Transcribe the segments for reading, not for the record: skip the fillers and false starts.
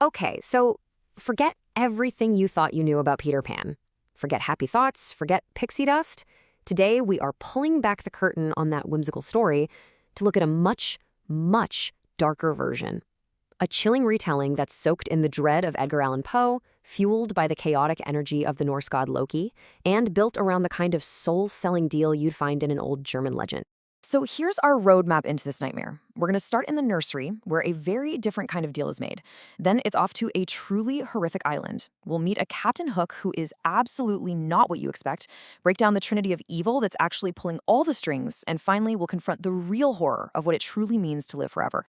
Okay, so forget everything you thought you knew about Peter Pan. Forget happy thoughts, forget pixie dust. Today, we are pulling back the curtain on that whimsical story to look at a much, much darker version. A chilling retelling that's soaked in the dread of Edgar Allan Poe, fueled by the chaotic energy of the Norse god Loki, and built around the kind of soul-selling deal you'd find in an old German legend. So here's our roadmap into this nightmare. We're going to start in the nursery, where a very different kind of deal is made. Then it's off to a truly horrific island. We'll meet a Captain Hook who is absolutely not what you expect, break down the trinity of evil that's actually pulling all the strings, and finally we'll confront the real horror of what it truly means to live forever.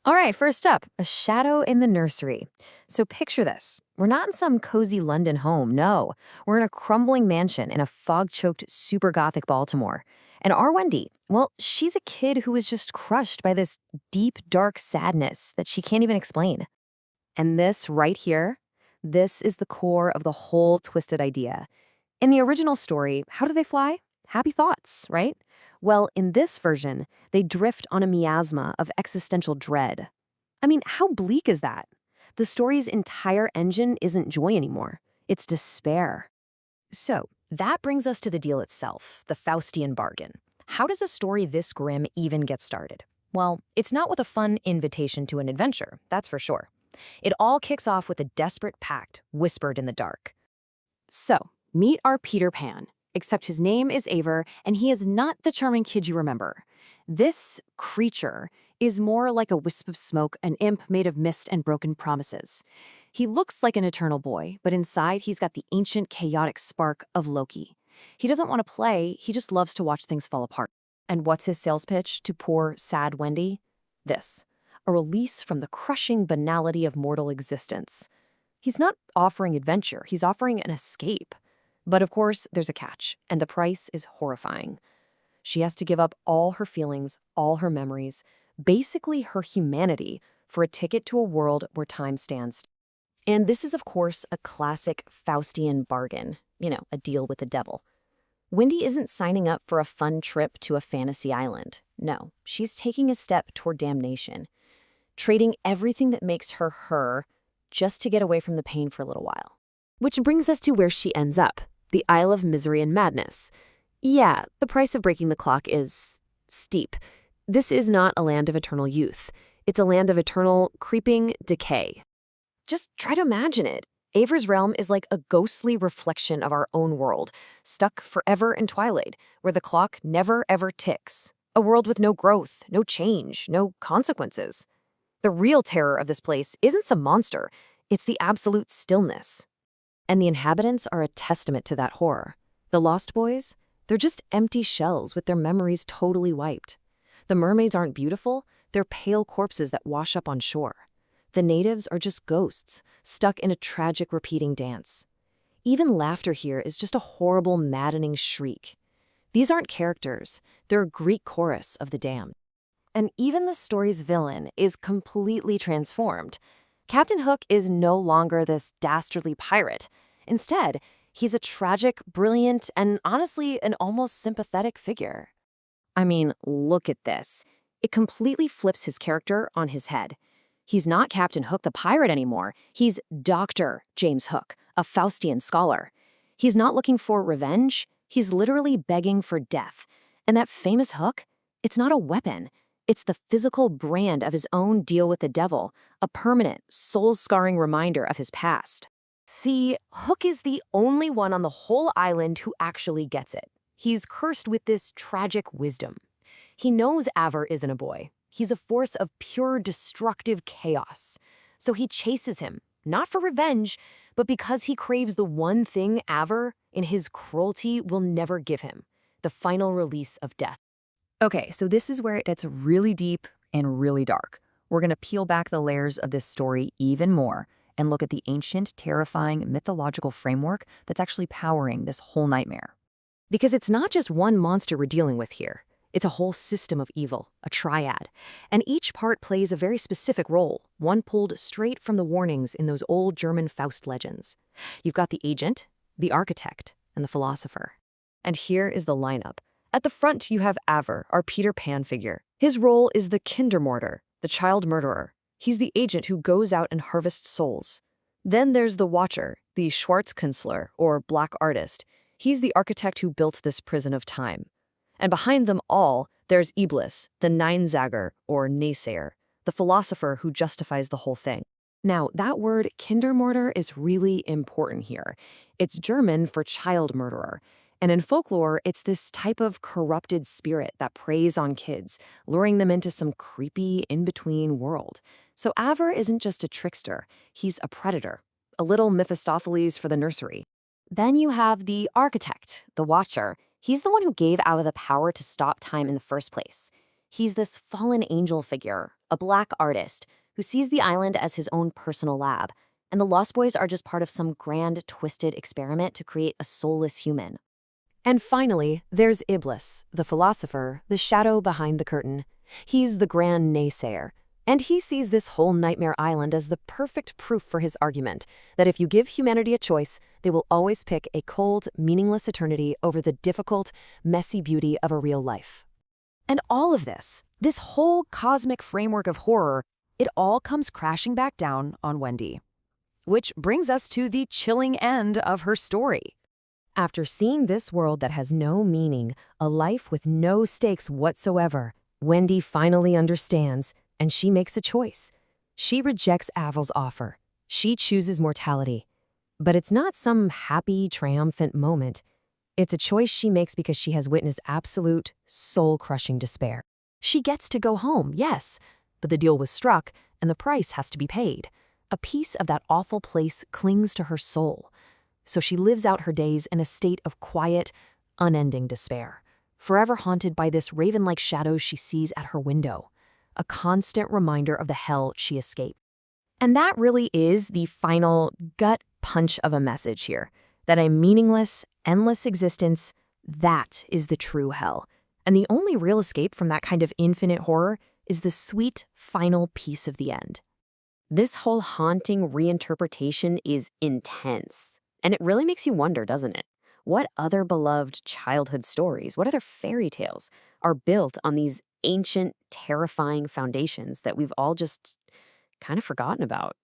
All right, first up, a shadow in the nursery. So picture this. We're not in some cozy London home, no. We're in a crumbling mansion in a fog-choked, super gothic Baltimore. And our Wendy, well, she's a kid who is just crushed by this deep, dark sadness that she can't even explain. And this right here, this is the core of the whole twisted idea. In the original story, how do they fly? Happy thoughts, right? Well, in this version, they drift on a miasma of existential dread. I mean, how bleak is that? The story's entire engine isn't joy anymore. It's despair. So, that brings us to the deal itself, the Faustian bargain. How does a story this grim even get started? Well, it's not with a fun invitation to an adventure, that's for sure. It all kicks off with a desperate pact whispered in the dark. So, meet our Peter Pan, except his name is Aver, and he is not the charming kid you remember. This creature is more like a wisp of smoke, an imp made of mist and broken promises. He looks like an eternal boy, but inside he's got the ancient, chaotic spark of Loki. He doesn't want to play, he just loves to watch things fall apart. And what's his sales pitch to poor, sad Wendy? This: a release from the crushing banality of mortal existence. He's not offering adventure, he's offering an escape. But of course, there's a catch, and the price is horrifying. She has to give up all her feelings, all her memories, basically her humanity, for a ticket to a world where time stands. And this is, of course, a classic Faustian bargain, a deal with the devil. Wendy isn't signing up for a fun trip to a fantasy island. No, she's taking a step toward damnation, trading everything that makes her her just to get away from the pain for a little while. Which brings us to where she ends up, the Isle of Misery and Madness. Yeah, the price of breaking the clock is steep. This is not a land of eternal youth. It's a land of eternal, creeping decay. Just try to imagine it. Aver's realm is like a ghostly reflection of our own world, stuck forever in twilight, where the clock never ever ticks. A world with no growth, no change, no consequences. The real terror of this place isn't some monster, it's the absolute stillness. And the inhabitants are a testament to that horror. The Lost Boys? They're just empty shells with their memories totally wiped. The mermaids aren't beautiful, they're pale corpses that wash up on shore. The natives are just ghosts, stuck in a tragic repeating dance. Even laughter here is just a horrible, maddening shriek. These aren't characters, they're a Greek chorus of the damned. And even the story's villain is completely transformed. Captain Hook is no longer this dastardly pirate. Instead, he's a tragic, brilliant, and honestly, an almost sympathetic figure. I mean, look at this. It completely flips his character on his head. He's not Captain Hook the pirate anymore. He's Dr. James Hook, a Faustian scholar. He's not looking for revenge. He's literally begging for death. And that famous hook, it's not a weapon. It's the physical brand of his own deal with the devil, a permanent, soul-scarring reminder of his past. See, Hook is the only one on the whole island who actually gets it. He's cursed with this tragic wisdom. He knows Aver isn't a boy. He's a force of pure destructive chaos. So he chases him, not for revenge, but because he craves the one thing Aver, in his cruelty, will never give him: the final release of death. Okay, so this is where it gets really deep and really dark. We're going to peel back the layers of this story even more and look at the ancient, terrifying, mythological framework that's actually powering this whole nightmare. Because it's not just one monster we're dealing with here. It's a whole system of evil, a triad. And each part plays a very specific role, one pulled straight from the warnings in those old German Faust legends. You've got the agent, the architect, and the philosopher. And here is the lineup. At the front, you have Aver, our Peter Pan figure. His role is the Kindermörder, the child murderer. He's the agent who goes out and harvests souls. Then there's the Watcher, the Schwarzkünstler, or Black Artist. He's the architect who built this prison of time. And behind them all, there's Iblis, the Neinsager, or naysayer, the philosopher who justifies the whole thing. Now, that word Kindermörder is really important here. It's German for child murderer. And in folklore, it's this type of corrupted spirit that preys on kids, luring them into some creepy, in-between world. So Aver isn't just a trickster, he's a predator, a little Mephistopheles for the nursery. Then you have the architect, the Watcher. He's the one who gave Ava the power to stop time in the first place. He's this fallen angel figure, a black artist, who sees the island as his own personal lab, and the Lost Boys are just part of some grand, twisted experiment to create a soulless human. And finally, there's Iblis, the philosopher, the shadow behind the curtain. He's the grand naysayer, and he sees this whole nightmare island as the perfect proof for his argument that if you give humanity a choice, they will always pick a cold, meaningless eternity over the difficult, messy beauty of a real life. And all of this whole cosmic framework of horror, it all comes crashing back down on Wendy. Which brings us to the chilling end of her story. After seeing this world that has no meaning, a life with no stakes whatsoever, Wendy finally understands, and she makes a choice. She rejects Avel's offer. She chooses mortality. But it's not some happy, triumphant moment. It's a choice she makes because she has witnessed absolute, soul-crushing despair. She gets to go home, yes, but the deal was struck, and the price has to be paid. A piece of that awful place clings to her soul. So she lives out her days in a state of quiet, unending despair, forever haunted by this raven-like shadow she sees at her window, a constant reminder of the hell she escaped. And that really is the final gut punch of a message here, that a meaningless, endless existence, that is the true hell. And the only real escape from that kind of infinite horror is the sweet, final piece of the end. This whole haunting reinterpretation is intense. And it really makes you wonder, doesn't it? What other beloved childhood stories, what other fairy tales are built on these ancient, terrifying foundations that we've all just kind of forgotten about?